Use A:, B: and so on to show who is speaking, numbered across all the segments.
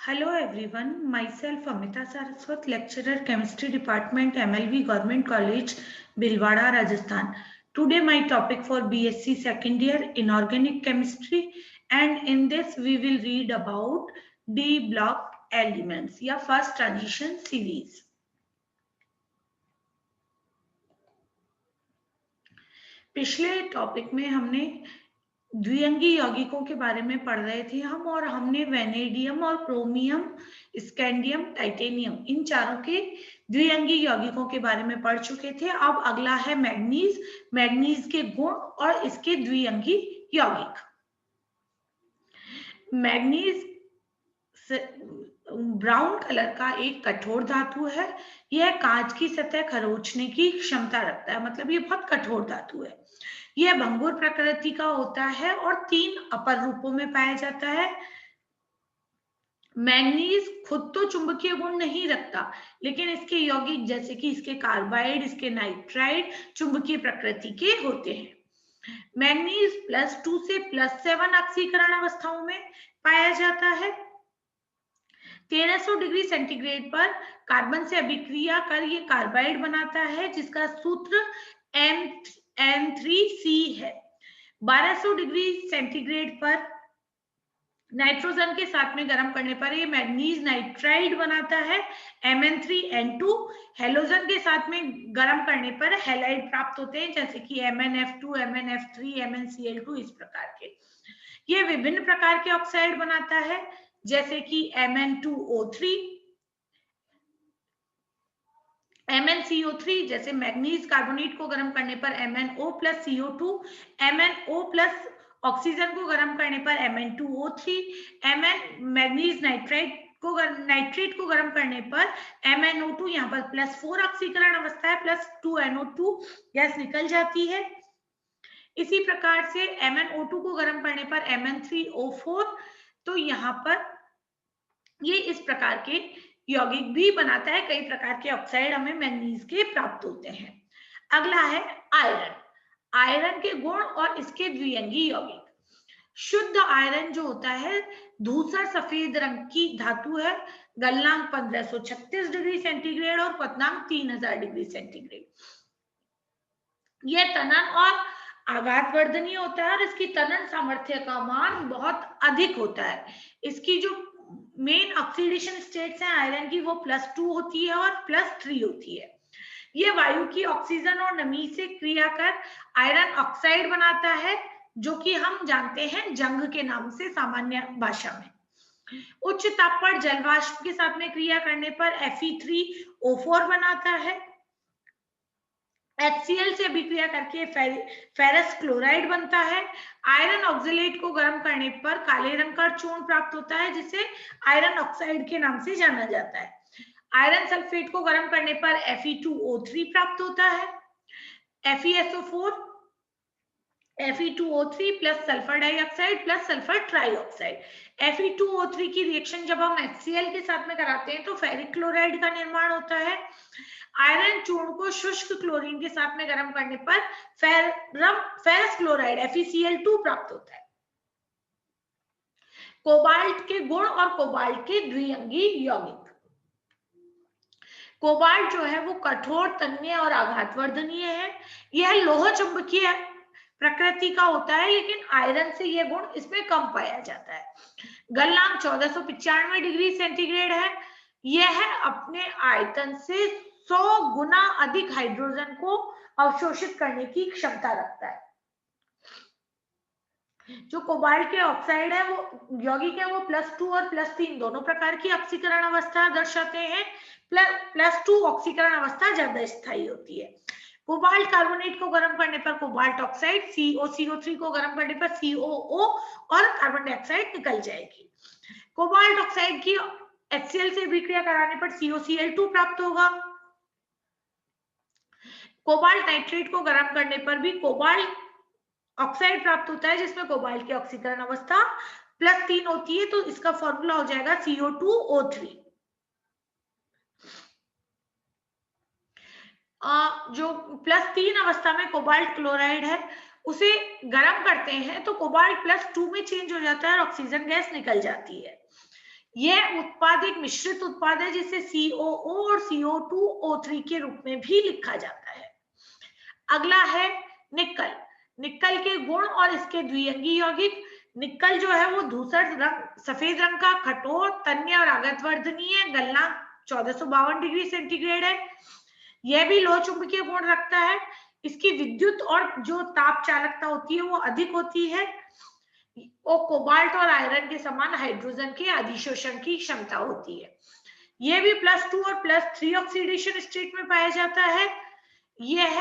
A: Hello everyone, myself Amita Saraswat, lecturer chemistry department MLV Government College, Bhilwara, Rajasthan. Today my topic for BSc second year inorganic chemistry, and in this we will read about D block elements या first transition series. पिछले topic में हमने द्विअंगी यौगिकों के बारे में पढ़ रहे थे हम, और हमने वेनेडियम और क्रोमियम, स्कैंडियम, टाइटेनियम, इन चारों के द्विअंगी यौगिकों के बारे में पढ़ चुके थे। अब अगला है मैग्नीज, मैग्नीज के गुण और इसके द्विअंगी यौगिक। मैग्नीज ब्राउन कलर का एक कठोर धातु है। यह कांच की सतह खरोचने की क्षमता रखता है, मतलब ये बहुत कठोर धातु है। यह भंगुर प्रकृति का होता है और 3 अपर रूपों में पाया जाता है। मैग्नीज खुद तो चुंबकीय गुण नहीं रखता, लेकिन इसके यौगिक जैसे कि इसके कार्बाइड, इसके नाइट्राइड चुंबकीय प्रकृति के होते हैं। मैग्नीज +2 से +7 ऑक्सीकरण अवस्थाओं में पाया जाता है। 1300 डिग्री सेंटीग्रेड पर कार्बन से अभिक्रिया कर ये कार्बाइड बनाता है, जिसका सूत्र N3C है। 1200 डिग्री सेंटीग्रेड पर नाइट्रोजन के साथ में गर्म करने पर ये मैग्नीज नाइट्राइड बनाता है, Mn3N2। हेलोजन के साथ में गर्म करने पर हैलाइड प्राप्त होते हैं, जैसे कि MnF2, MnF3, MnCl2, इस प्रकार के। ये विभिन्न प्रकार के ऑक्साइड बनाता है, जैसे कि Mn2O3, MnCO3, जैसे मैग्नीज कार्बोनेट को गर्म करने पर MnO + CO2, MnO + ऑक्सीजन को गर्म करने पर Mn2O3, मैग्नीज नाइट्रेट को गर्म करने पर MnO2, यहाँ पर +4 ऑक्सीकरण अवस्था है, +2NO2 गैस निकल जाती है। इसी प्रकार से MnO2 को गर्म करने पर Mn3O4, तो यहाँ पर ये इस प्रकार के यौगिक भी बनाता है। कई प्रकार के ऑक्साइड हमें मैग्नीज के प्राप्त होते हैं। अगला है आयरन। आयरन के गुण और इसके द्विअंगी यौगिक। शुद्ध आयरन जो होता है धूसर सफेद रंग की धातु है। गलनांक 1536 डिग्री सेंटीग्रेड और क्वथनांक 3000 डिग्री सेंटीग्रेड। यह तनन और आघातवर्धनीय होता है और इसकी तनन सामर्थ्य का मान बहुत अधिक होता है। इसकी जो मेन ऑक्सीडेशन स्टेट्स हैं आयरन की, वो +2 होती है और +3 होती है। ये वायु की ऑक्सीजन और नमी से क्रिया कर आयरन ऑक्साइड बनाता है, जो कि हम जानते हैं जंग के नाम से सामान्य भाषा में। उच्च ताप पर जलवाष्प के साथ में क्रिया करने पर Fe3O4 बनाता है। HCl से अभिक्रिया करके फेरस क्लोराइड बनता है। आयरन ऑक्सलेट को गर्म करने पर काले रंग का चूर्ण प्राप्त होता है, जिसे आयरन ऑक्साइड के नाम से जाना जाता है। आयरन सल्फेट को गर्म करने पर Fe2O3 प्राप्त होता है। FeSO4, Fe2O3 + sulphur dioxide + sulphur trioxide. Fe2O3 की रिएक्शन जब हम HCl के साथ में कराते हैं तो फेरिक क्लोराइड का निर्माण होता है। आयरन चूर्ण को शुष्क क्लोरीन के साथ में गर्म करने पर फेरस क्लोराइड FeCl2 प्राप्त होता है। कोबाल्ट के गुण और कोबाल्ट के द्विअंगी यौगिक। कोबाल्ट जो है वो कठोर, तन्य और आघातवर्धनीय है। यह लोह चुंबकीय प्रकृति का होता है, लेकिन आयरन से यह गुण इसमें कम पाया जाता है। गलनांक 1495 डिग्री सेंटीग्रेड है। यह अपने आयतन से 100 गुना अधिक हाइड्रोजन को अवशोषित करने की क्षमता रखता है। जो कोबाल्ट के ऑक्साइड है वो यौगिक है, वो +2 और +3 दोनों प्रकार की ऑक्सीकरण अवस्था दर्शाते हैं। +2 ऑक्सीकरण अवस्था ज्यादा स्थायी होती है। कोबाल्ट कार्बोनेट को गर्म करने पर कोबाल्ट ऑक्साइड, COCO3 को गर्म करने पर COO और कार्बन डाइऑक्साइड निकल जाएगी। कोबाल्ट ऑक्साइड की HCl से अभिक्रिया कराने पर COCl2 प्राप्त होगा। कोबाल्ट नाइट्रेट को गर्म करने पर भी कोबाल्ट ऑक्साइड प्राप्त होता है, जिसमें कोबाल्ट की ऑक्सीकरण अवस्था +3 होती है, तो इसका फॉर्मूला हो जाएगा CO2O3। जो +3 अवस्था में कोबाल्ट क्लोराइड है उसे गर्म करते हैं तो कोबाल्ट +2 में चेंज हो जाता है और ऑक्सीजन गैस निकल जाती है। यह उत्पाद एक मिश्रित उत्पाद है जिसे COO और CO2O3 के रूप में भी लिखा जाता है। अगला है निकल। निकल के गुण और इसके द्विअंगी यौगिक। निकल जो है वो धूसर रंग, सफेद रंग का, कठोर, तन्य और आघात वर्धनीय, गलनांक 1452 डिग्री सेंटीग्रेड है। यह भी लोह चुंबकीय गुण रखता है। इसकी विद्युत और जो ताप चालकता होती है वो अधिक होती है और कोबाल्ट और आयरन के समान हाइड्रोजन के अधिशोषण की क्षमता होती है। यह भी +2 और +3 ऑक्सीडेशन स्टेट में पाया जाता है। यह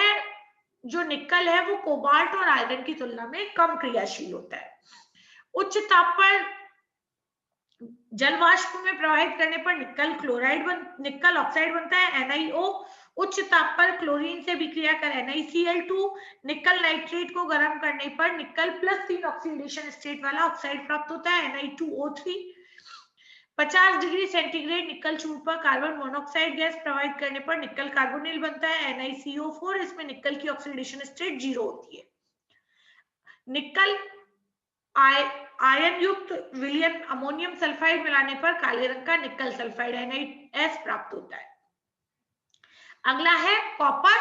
A: जो निकल है वो कोबाल्ट और आयरन की तुलना में कम क्रियाशील होता है। उच्च ताप पर जल वाष्प में प्रवाहित करने पर निकल ऑक्साइड बनता है NiO। उच्च ताप पर क्लोरीन से विक्रिया कर NiCl2। निकल नाइट्रेट को गर्म करने पर निकल +3 ऑक्सीडेशन स्टेट वाला ऑक्साइड प्राप्त होता है Ni2O3। 50 डिग्री सेंटीग्रेड निकल चूर्ण पर कार्बन मोनोऑक्साइड गैस प्रवाहित करने पर निकल कार्बोनिल बनता है NiCO4। इसमें निकल की ऑक्सीडेशन स्टेट 0 होती है। निकल आयन युक्त विलयन अमोनियम सल्फाइड मिलाने पर काले रंग का निकल सल्फाइड NiS प्राप्त होता है। अगला है कॉपर।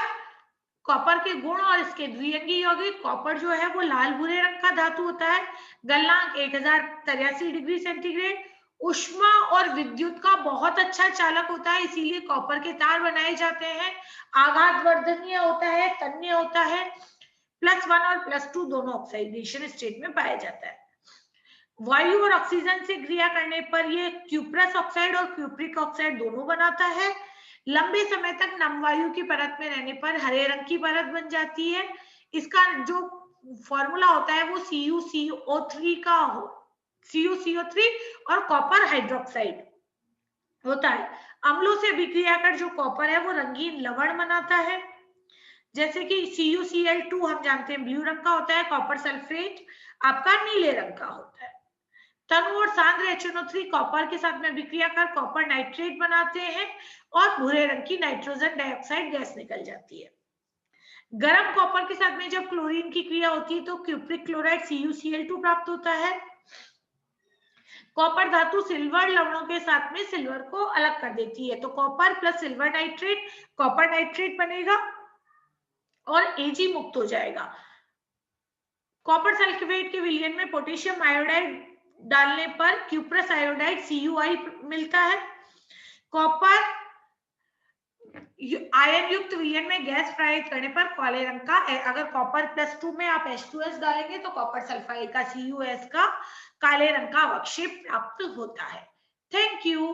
A: कॉपर के गुण और इसके द्विअंगी यौगिक। कॉपर जो है वो लाल भूरे रंग का धातु होता है। गलनांक 1083 डिग्री सेंटीग्रेड। ऊष्मा और विद्युत का बहुत अच्छा चालक होता है, इसीलिए कॉपर के तार बनाए जाते हैं। आघात वर्धनीय होता है, तन्य होता है। +1 और +2 दोनों ऑक्सीडेशन स्टेट में पाया जाता है। वायु और ऑक्सीजन से क्रिया करने पर ये क्यूप्रस ऑक्साइड और क्यूप्रिक ऑक्साइड दोनों बनाता है। लंबे समय तक नम वायु की परत में रहने पर हरे रंग की परत बन जाती है। इसका जो फॉर्मूला होता है वो CuCO3 का हो, CuCO3 और कॉपर हाइड्रोक्साइड होता है। अम्लों से विक्रिया कर जो कॉपर है वो रंगीन लवण बनाता है, जैसे कि CuCl2 हम जानते हैं ब्लू रंग का होता है, कॉपर सल्फेट आपका नीले रंग का होता है। तनु और सांद्र HNO3 कॉपर के साथ में विक्रिया कर कॉपर नाइट्रेट बनाते हैं और भूरे रंग की नाइट्रोजन डाइऑक्साइड गैस निकल जाती है। गर्म कॉपर के साथ में जब क्लोरीन की क्रिया होती है तो क्यूप्रिक क्लोराइड CuCl2 प्राप्त होता है। कॉपर धातु सिल्वर लवणों के साथ में सिल्वर को अलग कर देती है, तो copper plus silver nitrate copper nitrate बनेगा और Ag मुक्त हो जाएगा। कॉपर सल्फेट के विलयन में पोटेशियम आयोडाइड डालने पर क्यूप्रस आयोडाइड CuI मिलता है। कॉपर आयन युक्त विलयन में गैस प्रवाहित करने पर काले रंग का, अगर कॉपर +2 में आप H2S डालेंगे तो कॉपर सल्फाइड का CuS का काले रंग का अवक्षेप प्राप्त होता है। Thank you.